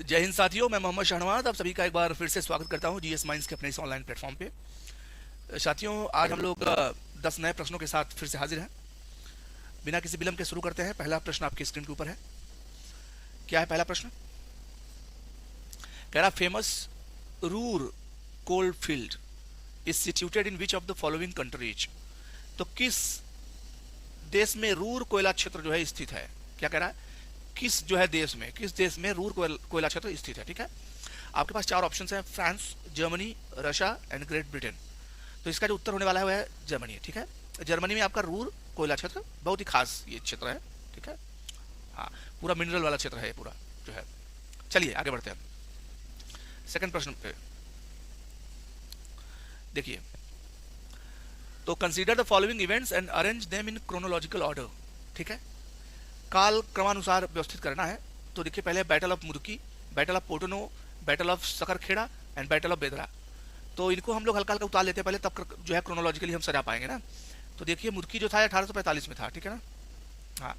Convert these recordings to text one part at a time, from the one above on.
जय हिंद साथियों, मैं मोहम्मद शाहनवाज आप सभी का एक बार फिर से स्वागत करता हूं जीएस माइंड्स के अपने इस ऑनलाइन प्लेटफॉर्म पे। साथियों, आज हम लोग 10 नए प्रश्नों के साथ फिर से हाजिर हैं। बिना किसी विलंब के शुरू करते हैं। पहला प्रश्न आपकी स्क्रीन के ऊपर है। क्या है पहला प्रश्न? कह रहा famous Ruhr coal field is situated in which of the following countries. तो किस देश में रूर कोयला क्षेत्र जो है स्थित है? क्या कह रहा है? किस देश में रूर कोयला क्षेत्र स्थित है। ठीक है, आपके पास 4 ऑप्शन हैं, France, Germany, Russia and great Britain. तो इसका जो उत्तर होने वाला है वह है जर्मनी। ठीक है, जर्मनी में आपका रूर कोयला क्षेत्र बहुत ही खास ये क्षेत्र है। ठीक है, हाँ, पूरा मिनरल वाला क्षेत्र है ये पूरा जो है। चलिए आगे बढ़ते हैं सेकंड प्रश्न पे। देखिए, तो consider the following events and arrange them in chronological order. ठीक है, काल क्रमानुसार व्यवस्थित करना है। तो देखिए, पहले battle of Mudki, battle of Patna, battle of Sakharkheda and battle of Bedara. तो इनको हम लोग हल्का हल्का उतार लेते हैं पहले, तब जो है क्रोनोलॉजिकली हम सजा पाएंगे ना। तो देखिए, मुदकी जो था 1845 में था। ठीक है ना। हाँ,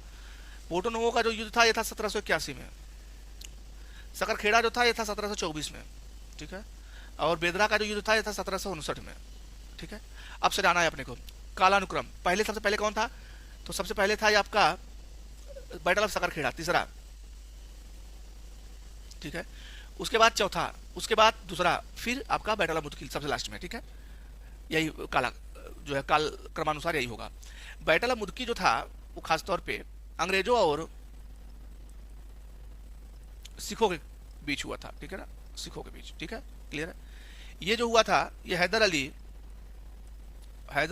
पोटोनो का जो युद्ध था ये था 1781 में। सकरखेड़ा जो था ये था 1724 में। ठीक है, और बेदरा का जो युद्ध था ये था 1759 में। ठीक है, अब सजाना है अपने को कालानुक्रम। पहले सबसे पहले कौन था? तो सबसे पहले था ये आपका बैटल ऑफ सकरखेड़ा, तीसरा। ठीक है, उसके बाद चौथा, उसके बाद दूसरा, फिर आपका बैटल ऑफ मुदकिल सबसे लास्ट में। ठीक है, यही काला जो है काल क्रमानुसार यही होगा। बैटल ऑफ मुदकी जो था वो खासतौर पे अंग्रेजों और सिखों के बीच हुआ था। ठीक है ना, सिखों के बीच। ठीक है, क्लियर है। ये जो हुआ था ये हैदर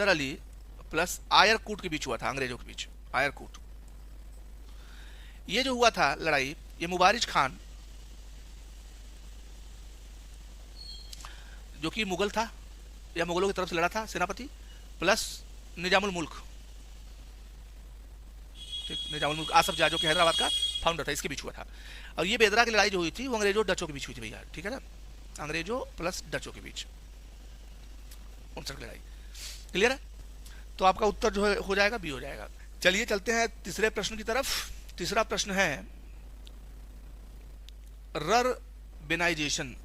अली प्लस आयरकूट के बीच हुआ था, अंग्रेजों के बीच आयरकूट। ये जो हुआ था लड़ाई, ये मुबारिज खान जो कि मुगल था या मुगलों की तरफ से लड़ा था, सेनापति, प्लस निजामुल मुल्क। ठीक, निजामुल मुल्क आसफ जाह जो कि हैदराबाद का फाउंडर था, इसके बीच हुआ था। और ये बेदरा की लड़ाई जो हुई थी वो अंग्रेजों डचों के बीच हुई थी भैया। ठीक है ना, अंग्रेजों प्लस डचों के बीच 59 की लड़ाई। क्लियर है। तो आपका उत्तर जो है हो जाएगा बी हो जाएगा। चलिए चलते हैं तीसरे प्रश्न की तरफ। तीसरा प्रश्न है रर्बेनाइजेशन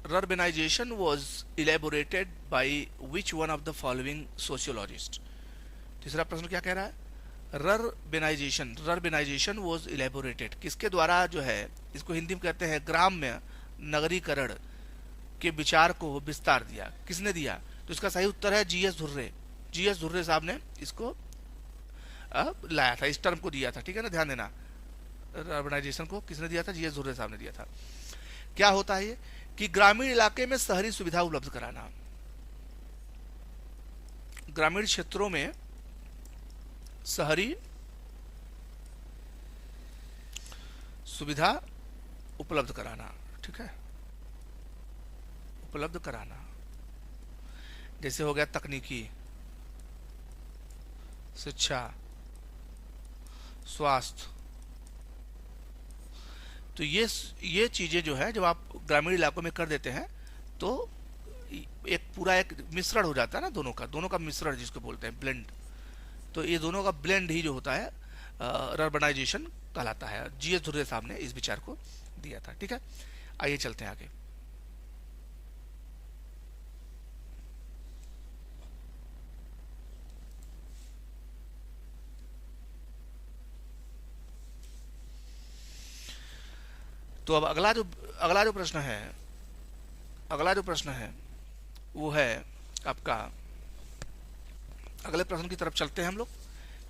was elaborated by which one of the following sociologist। तीसरा प्रश्न क्या कह रहा है? रर्बेनाइजेशन was elaborated किसके द्वारा जो है, इसको हिंदी में कहते हैं ग्राम्य नगरीकरण के विचार को विस्तार दिया। किसने दिया? तो इसका सही उत्तर है जीएस धुर्रे। जीएस धुर्रे साहब ने इसको लाया था, इस टर्म को दिया था। ठीक है ना, ध्यान देना। अर्बनाइजेशन को किसने दिया था? जीएस धुर्रे साहब ने दिया था। क्या होता है ये कि ग्रामीण इलाके में शहरी सुविधा उपलब्ध कराना, ग्रामीण क्षेत्रों में शहरी सुविधा उपलब्ध कराना। ठीक है, उपलब्ध कराना, जैसे हो गया तकनीकी, शिक्षा, स्वास्थ्य। तो ये चीजें जो है जब आप ग्रामीण इलाकों में कर देते हैं तो एक पूरा एक मिश्रण हो जाता है ना, दोनों का मिश्रण जिसको बोलते हैं ब्लेंड। तो ये दोनों का ब्लेंड ही जो होता है अर्बनाइजेशन कहलाता है। जीएस धुर्रे साहब ने इस विचार को दिया था। ठीक है, आइए चलते हैं आगे। तो अब अगला जो प्रश्न है वो है आपका, अगले प्रश्न की तरफ चलते हैं हम लोग,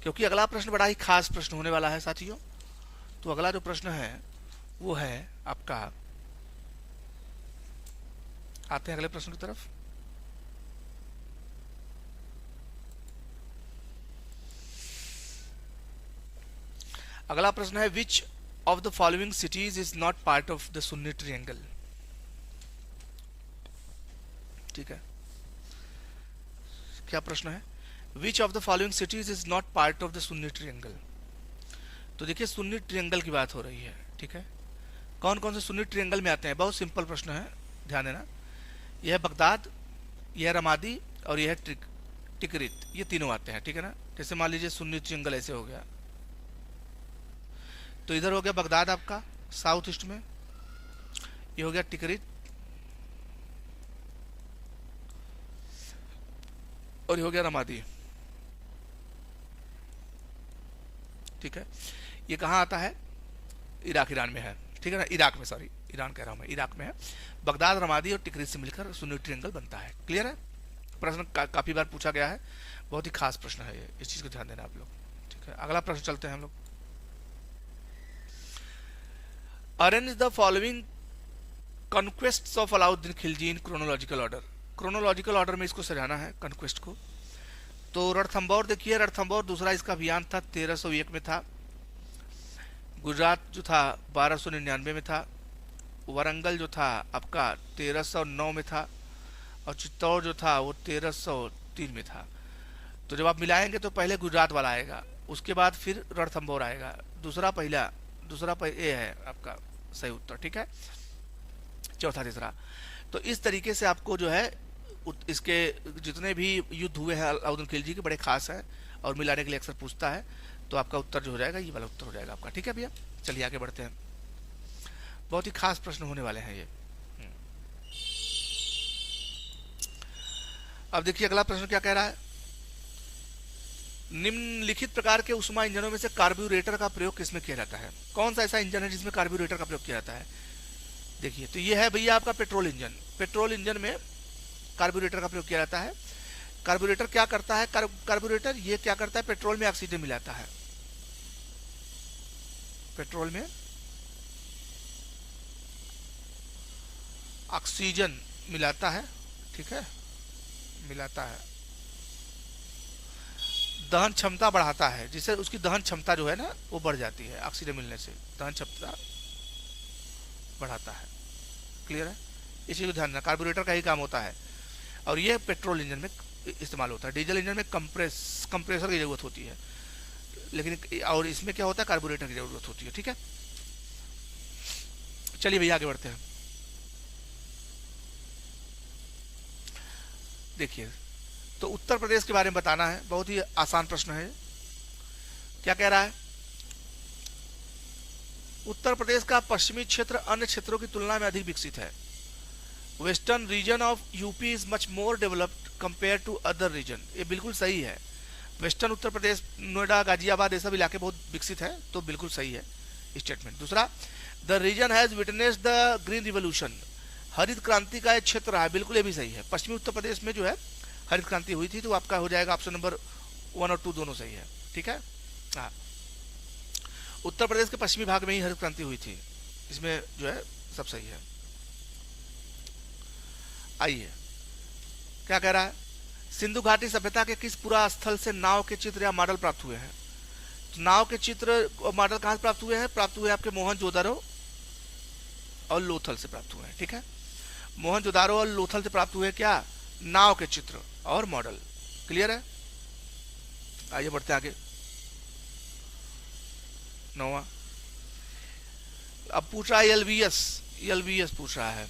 क्योंकि अगला प्रश्न बड़ा ही खास प्रश्न होने वाला है साथियों। तो अगला जो प्रश्न है वो है आपका, आते हैं अगले प्रश्न की तरफ। अगला प्रश्न है विच of the following cities is not part of the Sunni triangle। ठीक है, क्या प्रश्न है? which of the following cities is not part of the Sunni triangle। तो देखिए, सुन्नी ट्रिएंगल की बात हो रही है। ठीक है, कौन कौन से सुन्नी ट्रिएंगल में आते हैं? बहुत सिंपल प्रश्न है, ध्यान देना। यह है बगदाद, यह है रमादी और यह है टिकरित। ये तीनों आते हैं। ठीक है ना, जैसे मान लीजिए सुन्नी ट्रिएंगल ऐसे हो गया, तो इधर हो गया बगदाद आपका साउथ ईस्ट में, ये हो गया टिकरित, और ये हो गया रमादी। ठीक है, ये कहाँ आता है? इराक ईरान में है, ठीक है ना, इराक में, सॉरी ईरान कह रहा हूँ मैं, इराक में है। बगदाद, रमादी और टिकरित से मिलकर सुन्नी ट्रायंगल बनता है। क्लियर है? प्रश्न काफी बार पूछा गया है, बहुत ही खास प्रश्न है ये, इस चीज को ध्यान देना आप लोग। ठीक है, अगला प्रश्न चलते हैं हम लोग। Arrange the following conquests of Alauddin Khilji in chronological order. Chronological order में इसको सजाना है कॉन्क्वेस्ट को। तो रणथंभौर देखिए, रणथंभौर दूसरा इसका अभियान था, 1301 में था। गुजरात जो था 1299 में था। वारंगल जो था आपका 1309 में था। और चित्तौड़ जो था वो 1303 में था। तो जब आप मिलाएंगे तो पहले गुजरात वाला आएगा, उसके बाद फिर रणथंभौर आएगा, दूसरा ये है आपका सही उत्तर। ठीक है, चौथा तीसरा। तो इस तरीके से आपको जो है इसके जितने भी युद्ध हुए हैं अलाउद्दीन खिलजी के, बड़े खास हैं और मिलाने के लिए अक्सर पूछता है। तो आपका उत्तर जो हो जाएगा ये वाला उत्तर हो जाएगा आपका। ठीक है भैया, चलिए आगे बढ़ते हैं, बहुत ही खास प्रश्न होने वाले हैं ये। अब देखिए अगला प्रश्न क्या कह रहा है। निम्नलिखित प्रकार के उष्मा इंजनों में से कार्ब्यूरेटर का प्रयोग किसमें किया जाता है? कौन सा ऐसा इंजन है जिसमें कार्ब्यूरेटर का प्रयोग किया जाता है? देखिए, तो ये है भैया आपका पेट्रोल इंजन। पेट्रोल इंजन में कार्ब्यूरेटर का प्रयोग किया जाता है। कार्ब्यूरेटर क्या करता है? कार्ब्यूरेटर ये क्या करता है? पेट्रोल में ऑक्सीजन मिलाता है, पेट्रोल में ऑक्सीजन मिलाता है। ठीक है, मिलाता है, दहन क्षमता बढ़ाता है, जिससे उसकी दहन क्षमता जो है ना वो बढ़ जाती है। ऑक्सीजन मिलने से दहन क्षमता बढ़ाता है। क्लियर है? इसी को ध्यान रखना, कार्बोरेटर का ही काम होता है। और ये पेट्रोल इंजन में इस्तेमाल होता है। डीजल इंजन में कंप्रेसर की जरूरत होती है, लेकिन और इसमें क्या होता है? कार्बोरेटर की जरूरत होती है। ठीक है, चलिए भैया आगे बढ़ते हैं। देखिए, तो उत्तर प्रदेश के बारे में बताना है, बहुत ही आसान प्रश्न है। क्या कह रहा है? उत्तर प्रदेश का पश्चिमी क्षेत्र अन्य क्षेत्रों की तुलना में अधिक विकसित है। Western region of UP is much more developed compare to other region. ये बिल्कुल सही है। वेस्टर्न उत्तर प्रदेश, नोएडा, गाजियाबाद, ये सब इलाके बहुत विकसित है, तो बिल्कुल सही है स्टेटमेंट। दूसरा, the region has witnessed the green revolution. हरित क्रांति का एक क्षेत्र रहा है, बिल्कुल ये भी सही है। पश्चिमी उत्तर प्रदेश में जो है हरित क्रांति हुई थी, तो आपका हो जाएगा ऑप्शन नंबर 1 और 2 दोनों सही है। ठीक है, हाँ, उत्तर प्रदेश के पश्चिमी भाग में ही हरित क्रांति हुई थी, इसमें जो है सब सही है। आइए, क्या कह रहा है? सिंधु घाटी सभ्यता के किस पुरा स्थल से नाव के चित्र या मॉडल प्राप्त हुए हैं? तो नाव के चित्र और मॉडल कहां से प्राप्त हुए हैं? प्राप्त हुए आपके मोहनजोदड़ो और लोथल से प्राप्त हुए हैं। ठीक है, मोहनजोदड़ो और लोथल से प्राप्त हुए क्या? नाव के चित्र और मॉडल। क्लियर है? आइए बढ़ते आगे। 9वां, अब पूछ रहा है एलबीएस पूछ रहा है।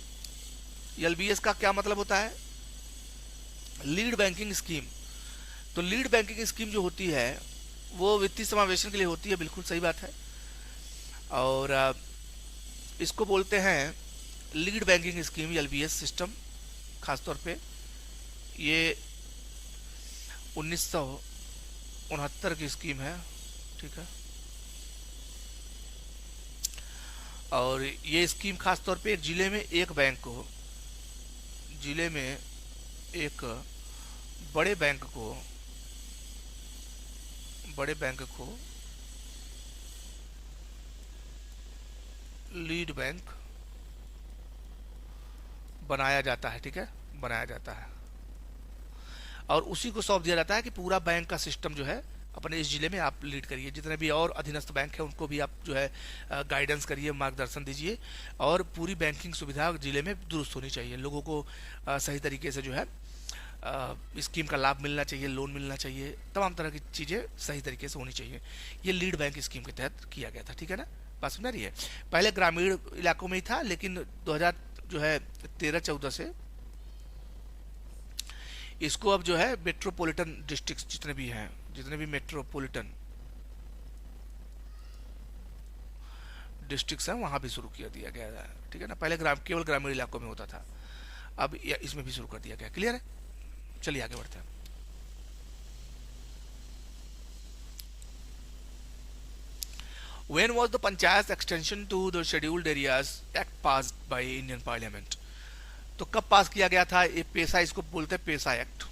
एलबीएस का क्या मतलब होता है? Lead banking scheme. तो लीड बैंकिंग स्कीम जो होती है वो वित्तीय समावेशन के लिए होती है, बिल्कुल सही बात है। और इसको बोलते हैं lead banking scheme, LBS system. खासतौर पे ये 1969 की स्कीम है। ठीक है, और ये स्कीम खासतौर पे एक जिले में एक बैंक को, जिले में एक बड़े बैंक को लीड बैंक बनाया जाता है। ठीक है, बनाया जाता है और उसी को सौंप दिया जाता है कि पूरा बैंक का सिस्टम जो है अपने इस जिले में आप लीड करिए। जितने भी और अधीनस्थ बैंक है उनको भी आप जो है गाइडेंस करिए, मार्गदर्शन दीजिए, और पूरी बैंकिंग सुविधा जिले में दुरुस्त होनी चाहिए। लोगों को सही तरीके से जो है स्कीम का लाभ मिलना चाहिए, लोन मिलना चाहिए, तमाम तरह की चीज़ें सही तरीके से होनी चाहिए। ये लीड बैंक स्कीम के तहत किया गया था। ठीक है ना, बात समझ रही है? पहले ग्रामीण इलाकों में ही था, लेकिन 2013-14 से इसको अब जो है मेट्रोपॉलिटन डिस्ट्रिक्ट जितने भी मेट्रोपॉलिटन डिस्ट्रिक्ट्स हैं वहाँ भी शुरू किया दिया गया है, ठीक है ना। पहले केवल ग्रामीण इलाकों में होता था, अब इसमें भी शुरू कर दिया गया। क्लियर है? चलिए आगे बढ़ते हैं। When was the Panchayat extension to the scheduled areas act passed by Indian Parliament? तो कब पास किया गया था ये पेशा, इसको बोलते हैं पेशा एक्ट।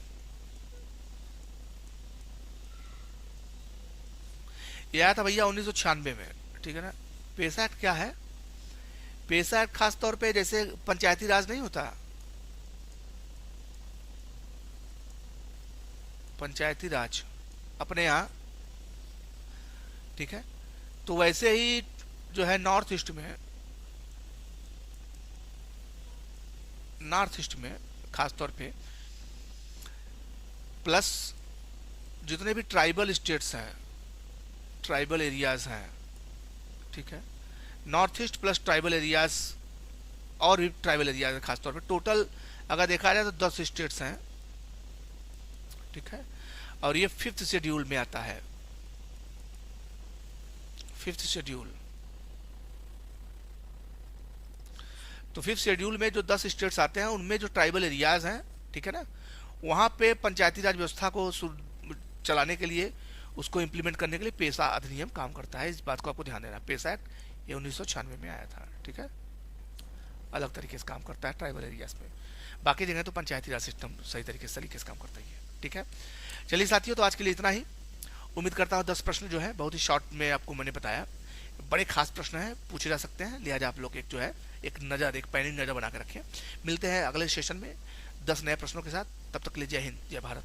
ये आया था भैया 1996 में, ठीक है ना। पेशा एक्ट क्या है? पेशा एक्ट खास तौर पे जैसे पंचायती राज नहीं होता, पंचायती राज अपने यहाँ, ठीक है, तो वैसे ही जो है नॉर्थ ईस्ट में खास तौर पे प्लस जितने भी ट्राइबल स्टेट्स हैं, ट्राइबल एरियाज हैं, ठीक है, north east plus tribal areas और भी ट्राइबल एरियाज खास तौर पे, टोटल अगर देखा जाए तो 10 स्टेट्स हैं, ठीक है। और ये 5th शेड्यूल में आता है, 5th शेड्यूल। तो 5th शेड्यूल में जो 10 स्टेट्स आते हैं उनमें जो ट्राइबल एरियाज हैं, ठीक है ना, वहाँ पे पंचायती राज व्यवस्था को चलाने के लिए, उसको इम्प्लीमेंट करने के लिए पेशा अधिनियम काम करता है। इस बात को आपको ध्यान देना। पेशा एक्ट ये 1996 में आया था, ठीक है, अलग तरीके से काम करता है ट्राइबल एरियाज में। बाकी जगह तो पंचायती राज सिस्टम सही तरीके से काम करता ही है, ठीक है। चलिए साथियों, तो आज के लिए इतना ही। उम्मीद करता हूँ 10 प्रश्न जो है बहुत ही शॉर्ट में आपको मैंने बताया, बड़े खास प्रश्न हैं, पूछे जा सकते हैं, लिहाजा आप लोग एक जो है एक नज़र, एक पैनी नज़र बना कर रखें। मिलते हैं अगले सेशन में 10 नए प्रश्नों के साथ। तब तक के लिए जय हिंद, जय भारत।